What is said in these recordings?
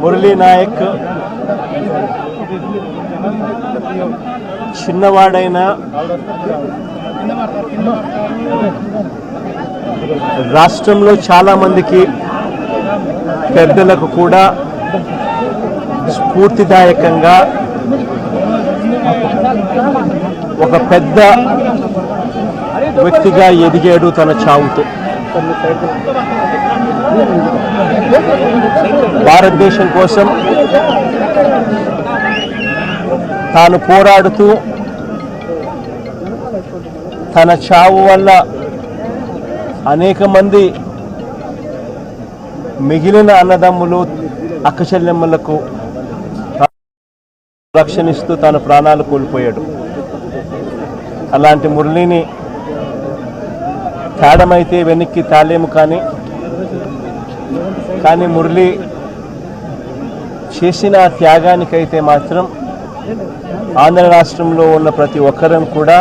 మురళీ నాయక్ చిన్నవాడైన రాష్ట్రంలో చాలామందికి పెద్దలకు కూడా స్ఫూర్తిదాయకంగా ఒక పెద్ద వ్యక్తిగా ఎదిగాడు తన చావుతో. భారతదేశం కోసం తాను పోరాడుతూ తన చావు వల్ల అనేక మంది మిగిలిన అన్నదమ్ములు అక్కచెల్లెమ్మలకు రక్షణిస్తూ తన ప్రాణాలు కోల్పోయాడు. అలాంటి మురళిని తేడమైతే వెనక్కి తాలేము, కానీ మురళి చేసిన త్యాగానికైతే మాత్రం ఆంధ్ర రాష్ట్రంలో ఉన్న ప్రతి ఒక్కరం కూడా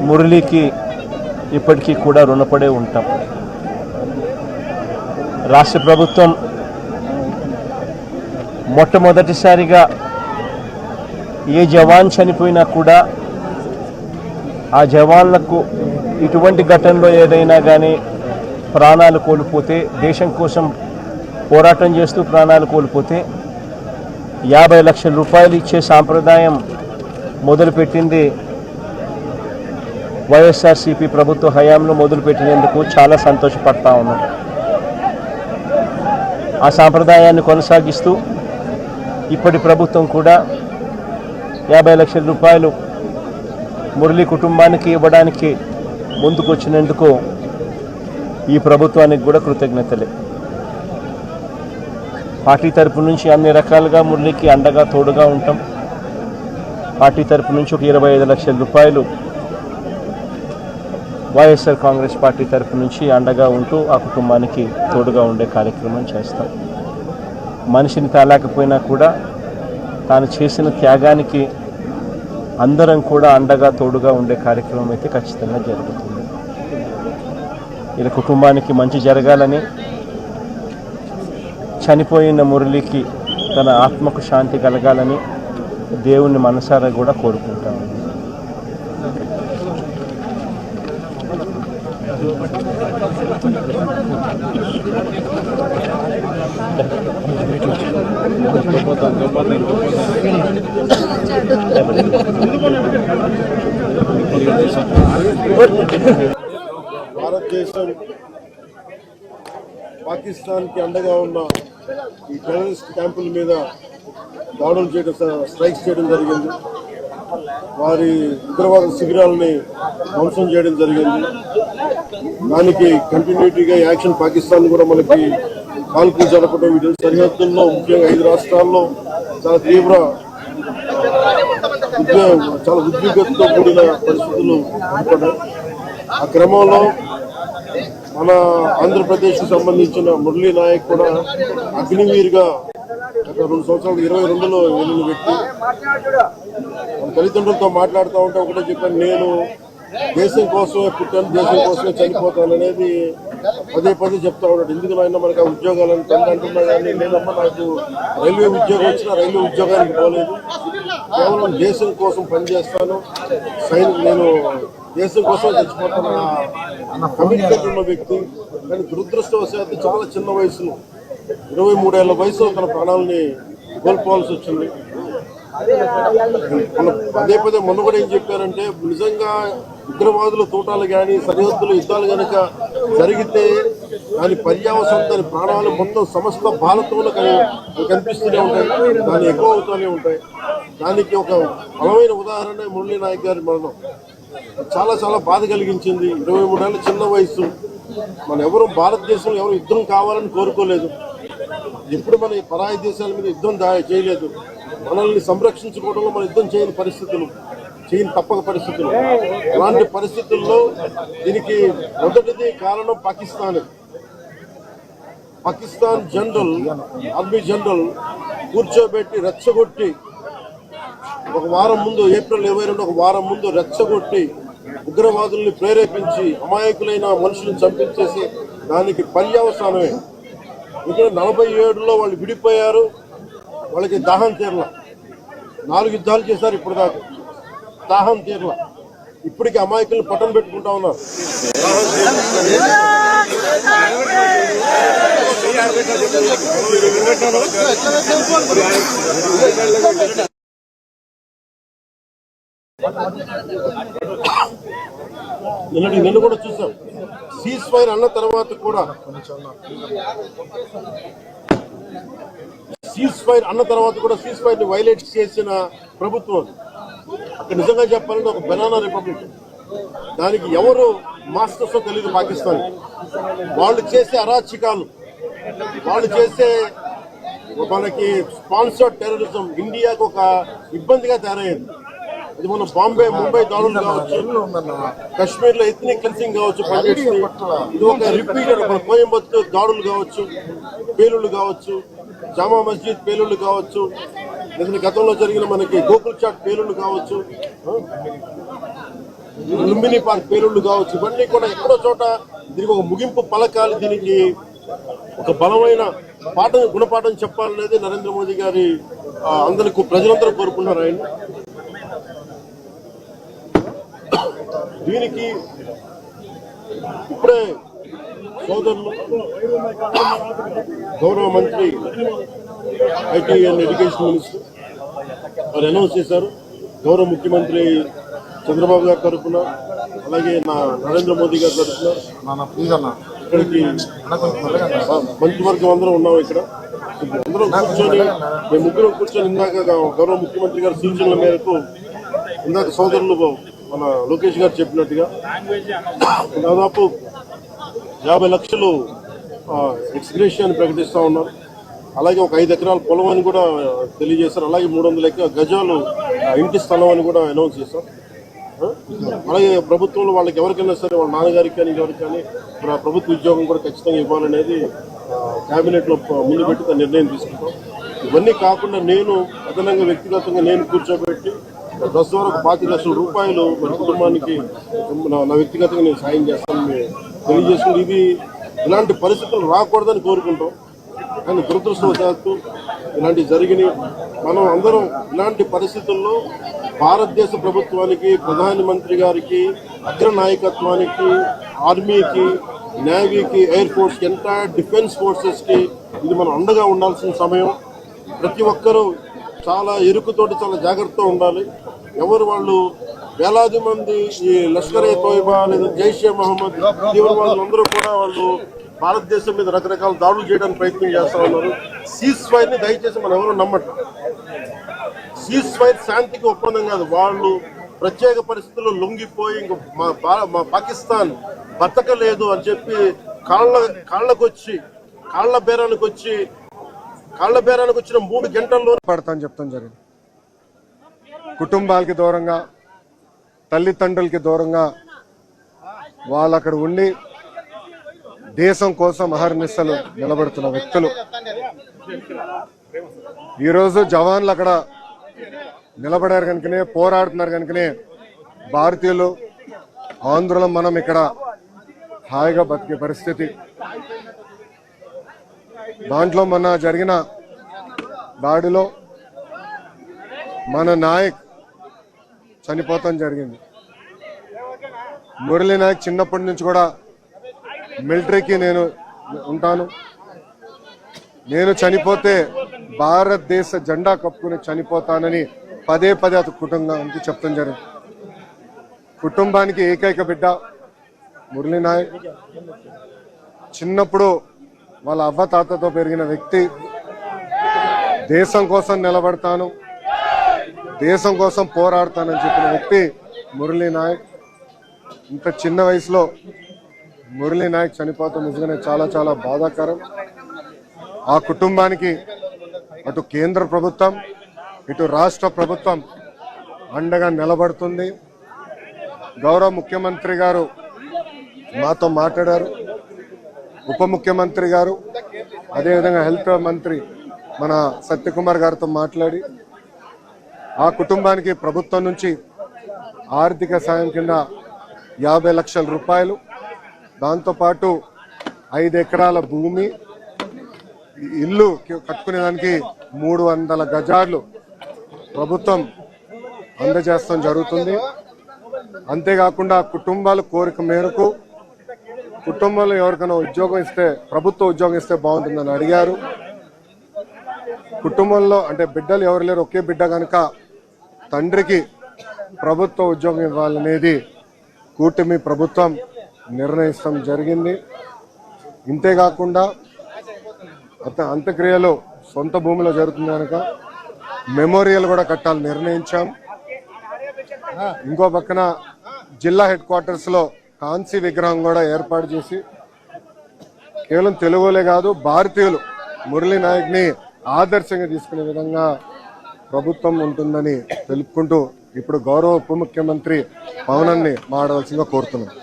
మురళికి ఇప్పటికీ కూడా రుణపడే ఉంటాం. రాష్ట్ర ప్రభుత్వం మొట్టమొదటిసారిగా ఏ జవాన్ చనిపోయినా కూడా ఆ జవాన్లకు ఇటువంటి ఘటనలో ఏదైనా కానీ ప్రాణాలు కోల్పోతే, దేశం కోసం పోరాటం చేస్తూ ప్రాణాలు కోల్పోతే 50 లక్షల రూపాయలు ఇచ్చే సాంప్రదాయం మొదలుపెట్టింది వైఎస్ఆర్సీపీ ప్రభుత్వ హయాంలో మొదలుపెట్టినందుకు చాలా సంతోషపడతా ఉన్నాం. ఆ సాంప్రదాయాన్ని కొనసాగిస్తూ ఇప్పటి ప్రభుత్వం కూడా 50 లక్షల రూపాయలు మురళి కుటుంబానికి ఇవ్వడానికి ముందుకొచ్చినందుకు ఈ ప్రభుత్వానికి కూడా కృతజ్ఞతలే. పార్టీ తరపు నుంచి అన్ని రకాలుగా మురళికి అండగా తోడుగా ఉంటాం. పార్టీ తరపు నుంచి ఒక 25 లక్షల రూపాయలు వైఎస్ఆర్ కాంగ్రెస్ పార్టీ తరపు నుంచి అండగా ఉంటూ ఆ కుటుంబానికి తోడుగా ఉండే కార్యక్రమం చేస్తాం. మనిషిని తాలేకపోయినా కూడా తాను చేసిన త్యాగానికి అందరం కూడా అండగా తోడుగా ఉండే కార్యక్రమం అయితే ఖచ్చితంగా జరుగుతుంది. ఇలా కుటుంబానికి మంచి జరగాలని, చనిపోయిన మురళికి తన ఆత్మకు శాంతి కలగాలని దేవుణ్ణి మనసారా కూడా కోరుకుంటాను. భారతదేశం పాకిస్తాన్కి అండగా ఉన్న ఈ టెర్రరిస్ట్ క్యాంపుల మీద దాడులు చేయడం, స్ట్రైక్స్ చేయడం జరిగింది. వారి ఉగ్రవాద శిబిరాలని ధ్వంసం చేయడం జరిగింది. దానికి కంటిన్యూటీగా యాక్షన్ పాకిస్తాన్ కూడా మనకి కాల్పులు జరపడం, వీటి సరిహద్దుల్లో ముఖ్యంగా 5 రాష్ట్రాల్లో చాలా తీవ్ర చాలా ఉద్విగ్నతతో కూడిన పరిస్థితులు ఏర్పడ్డాయి. ఆ క్రమంలో మన ఆంధ్రప్రదేశ్కు సంబంధించిన మురళీ నాయక్ కూడా అగ్నివీరుగా గత 2 సంవత్సరాలు 22లో వెళ్ళిన వ్యక్తి. మన తల్లిదండ్రులతో మాట్లాడుతూ ఉంటే ఒకటే చెప్పాను, నేను దేశం కోసమే పుట్టాను, దేశం కోసమే చనిపోతాను అనేది పదే చెప్తా ఉన్నాడు. ఎందుకు అయినా మనకు ఆ ఉద్యోగాలను తండ్రి అంటున్నా కానీ, లేదమ్మా నాకు రైల్వే ఉద్యోగం వచ్చినా రైల్వే ఉద్యోగానికి పోలేదు, కేవలం దేశం కోసం పనిచేస్తాను, నేను దేశం కోసం చచ్చిపోతాను అన్న కమిట్మెంట్ ఉన్న వ్యక్తి. కానీ దురదృష్టవశాత్తు చాలా చిన్న వయసులో 23 ఏళ్ల వయసులో తన ప్రాణాలని కోల్పోవాల్సి వచ్చింది. పదే మొన్న కూడా ఏం చెప్పారంటే, నిజంగా ఉగ్రవాదుల తోటాలు కానీ సరిహద్దుల యుద్ధాలు కనుక జరిగితే దాని పర్యావసనం, దాని ప్రాణాలు మొత్తం సమస్త భారతంలో కనిపిస్తూనే ఉంటాయి, దాన్ని ఎక్కువ అవుతూనే ఉంటాయి. దానికి ఒక బలమైన ఉదాహరణ మురళీ నాయక్ గారి మరణం. చాలా బాధ కలిగించింది. 23 ఏళ్ళ చిన్న వయసు. మన ఎవరు భారతదేశంలో ఎవరు యుద్ధం కావాలని కోరుకోలేదు. ఎప్పుడు మన పరాయి దేశాల మీద యుద్ధం చేయలేదు. మనల్ని సంరక్షించుకోవడంలో మన యుద్ధం చేయని తప్పక పరిస్థితులు. అలాంటి పరిస్థితుల్లో దీనికి మొదటిది కారణం పాకిస్తాన్ జనరల్, ఆర్మీ జనరల్ కూర్చోబెట్టి రెచ్చగొట్టి ఒక వారం ముందు, ఏప్రిల్ 22 ఒక వారం ముందు రెచ్చగొట్టి ఉగ్రవాదుల్ని ప్రేరేపించి అమాయకులైన మనుషులను చంపించేసి దానికి పర్యవసానమే ఇక్కడ 47లో వాళ్ళు విడిపోయారు, వాళ్ళకి దాహం తీరల. 4 యుద్ధాలు చేశారు ఇప్పటిదాకా, దాహం తీరల. ఇప్పటికి అమాయకులను పట్టం పెట్టుకుంటా ఉన్నారు. నిన్న కూడా చూసాం, సీజ్ ఫైర్ అన్న తర్వాత కూడా సీజ్ ఫైర్ ని వైలేట్ చేసిన ప్రభుత్వం అక్కడ. నిజంగా చెప్పాలంటే ఒక బనానా రిపబ్లిక్. దానికి ఎవరు మాస్టర్స్ తెలియదు పాకిస్తాన్. వాళ్ళు చేసే అరాచకాలు, వాళ్ళు చేసే మనకి స్పాన్సర్డ్ టెర్రరిజం ఇండియాకు ఒక ఇబ్బందిగా తయారయ్యింది. ఇది మన బాంబే, ముంబై దాడులు కావచ్చు, కశ్మీర్ లో ఎథ్నిక్ క్లెన్సింగ్ కావచ్చు, ఇది ఒక రిపీటెడ్. మన కోయంబత్తూర్ దాడులు కావచ్చు, పేలుళ్లు కావచ్చు, జామా మస్జిద్ పేలుళ్లు కావచ్చు, లేదా గతంలో జరిగిన మనకి గోకుల్ చాట్ పేలుళ్లు కావచ్చు, లుంబిని పార్క్ పేలుళ్లు కావచ్చు, ఇవన్నీ కూడా ఎక్కడో చోట దీనికి ఒక ముగింపు పలకాలి. దీనికి ఒక బలమైన గుణపాఠం చెప్పాలనేది నరేంద్ర మోదీ గారి అందరికీ ప్రజలందరూ కోరుకున్నారు. ఆయన దీనికి ఇప్పుడే సోదరులు గౌరవ మంత్రి ఐటీ అండ్ ఎడ్యుకేషన్ మినిస్టర్ వారు అనౌన్స్ చేశారు. గౌరవ ముఖ్యమంత్రి చంద్రబాబు గారి తరఫున, అలాగే నరేంద్ర మోదీ గారి తరఫున ఇక్కడికి మంత్రివర్గం అందరం ఉన్నాం. ఇక్కడ అందరం కూర్చొని, మేము ముగ్గురం కూర్చొని ఇందాక గౌరవ ముఖ్యమంత్రి గారి సూచనల మేరకు ఇందాక సోదరులు మన లోకేష్ గారు చెప్పినట్టుగా దాదాపు 50 లక్షలు ఎక్స్గ్రేషియా ప్రకటిస్తూ ఉన్నారు. అలాగే ఒక 5 ఎకరాల పొలం అని కూడా తెలియజేశారు. అలాగే 300 గజాలు ఇంటి స్థలం అని కూడా అనౌన్స్ చేశారు. అలాగే ప్రభుత్వంలో వాళ్ళకి ఎవరికైనా సరే, వాళ్ళ నాన్నగారికి కానీ ఎవరికి కానీ ప్రభుత్వ ఉద్యోగం కూడా ఖచ్చితంగా ఇవ్వాలనేది కేబినెట్లో ముందు పెట్టి నిర్ణయం తీసుకుంటాం. ఇవన్నీ కాకుండా నేను అదనంగా వ్యక్తిగతంగా నేను కూర్చోబెట్టి బస్ ద్వారా ఒక 25 లక్షల రూపాయలు మన కుటుంబానికి నా వ్యక్తిగతంగా నేను సాయం చేస్తానని తెలియజేసుకుని, ఇది ఇలాంటి పరిస్థితులు రాకూడదని కోరుకుంటాం. కానీ దురదృష్టవశాత్తు ఇలాంటివి జరిగినాయి. మనం అందరం ఇలాంటి పరిస్థితుల్లో భారతదేశ ప్రభుత్వానికి, ప్రధానమంత్రి గారికి, అగ్ర నాయకత్వానికి, ఆర్మీకి, నేవీకి, ఎయిర్ ఫోర్స్కి, ఎంటైర్ డిఫెన్స్ ఫోర్సెస్కి ఇది మనం అండగా ఉండాల్సిన సమయం. ప్రతి ఒక్కరూ చాలా ఎరుకుతోటి చాలా జాగ్రత్తగా ఉండాలి. ఎవరు వాళ్ళు వేలాది మంది ఈ లష్కర్ ఏ తోయిబా లేదా జైషే మహమ్మద్ తీవ్రవాదులందరూ కూడా వాళ్ళు భారతదేశం మీద రకరకాల దాడులు చేయడానికి ప్రయత్నం చేస్తా ఉన్నారు. సీజ్ ఫైర్ ని దయచేసి మనం ఎవరు నమ్మట్లేదు. సీజ్ ఫైర్ శాంతికి ఒప్పందం కాదు. వాళ్ళు ప్రత్యేక పరిస్థితుల్లో లొంగిపోయి ఇంక మా పాకిస్తాన్ బతకలేదు అని చెప్పి కాళ్ల బేరానికి వచ్చిన 3 గంటల్లో పడతాను చెప్తాం జరిగింది. కుటుంబాలకి దూరంగా, తల్లిదండ్రులకి దూరంగా వాళ్ళు అక్కడ ఉండి దేశం కోసం అహర్నిశలు నిలబడుతున్న వ్యక్తులు. ఈరోజు జవాన్లు అక్కడ నిలబడారు కనుకనే, పోరాడుతున్నారు కనుకనే భారతీయులు, ఆంధ్రులం మనం ఇక్కడ హాయిగా బతికే పరిస్థితి. దాంట్లో మొన్న జరిగిన దాడిలో మన నాయక్ చనిపోతాం జరిగింది. మురళీ నాయక్ చిన్నప్పటి నుంచి కూడా మిలిటరీకి నేను ఉంటాను, నేను చనిపోతే భారతదేశ జెండా కప్పుకుని చనిపోతానని పదే అతని కుటుంబానికి చెప్తాం జరిగింది. కుటుంబానికి ఏకైక బిడ్డ మురళీ నాయక్. చిన్నప్పుడు వాళ్ళ అవ్వ తాతతో పెరిగిన వ్యక్తి. దేశం కోసం నిలబడతాను, దేశం కోసం పోరాడతానని చెప్పిన వ్యక్తి మురళీ నాయక్. ఇంత చిన్న వయసులో మురళీ నాయక్ చనిపోతాం నిజంగానే చాలా బాధాకరం. ఆ కుటుంబానికి అటు కేంద్ర ప్రభుత్వం, ఇటు రాష్ట్ర ప్రభుత్వం అండగా నిలబడుతుంది. గౌరవ ముఖ్యమంత్రి గారు మాతో మాట్లాడారు, ఉప ముఖ్యమంత్రి గారు, అదేవిధంగా హెల్త్ మంత్రి మన సత్యకుమార్ గారితో మాట్లాడి ఆ కుటుంబానికి ప్రభుత్వం నుంచి ఆర్థిక సాయం కింద 50 లక్షల రూపాయలు, దాంతోపాటు 5 ఎకరాల భూమి, ఇల్లు కట్టుకునే దానికి 300 గజాలు ప్రభుత్వం అందజేస్తాం జరుగుతుంది. అంతేకాకుండా కుటుంబాల కోరిక మేరకు కుటుంబంలో ఎవరికైనా ఉద్యోగం ఇస్తే, ప్రభుత్వ ఉద్యోగం ఇస్తే బాగుంటుందని అడిగారు. కుటుంబంలో అంటే బిడ్డలు ఎవరు లేరు, ఒకే బిడ్డ కనుక తండ్రికి ప్రభుత్వ ఉద్యోగం ఇవ్వాలనేది కూటమి ప్రభుత్వం నిర్ణయిస్తాం జరిగింది. ఇంతేకాకుండా అంత్యక్రియలు సొంత భూమిలో జరుగుతుంది కనుక మెమోరియల్ కూడా కట్టాలని నిర్ణయించాం. ఇంకో పక్కన జిల్లా హెడ్ క్వార్టర్స్ లో కాంస్య విగ్రహం కూడా ఏర్పాటు చేసి కేవలం తెలుగులే కాదు భారతీయులు మురళీ నాయక్ ని ఆదర్శంగా తీసుకునే విధంగా ప్రభుత్వం ఉంటుందని తెలుపుకుంటూ ఇప్పుడు గౌరవ ఉప ముఖ్యమంత్రి పవనాన్ని మాట్లాడాల్సిందిగా కోరుతున్నాం.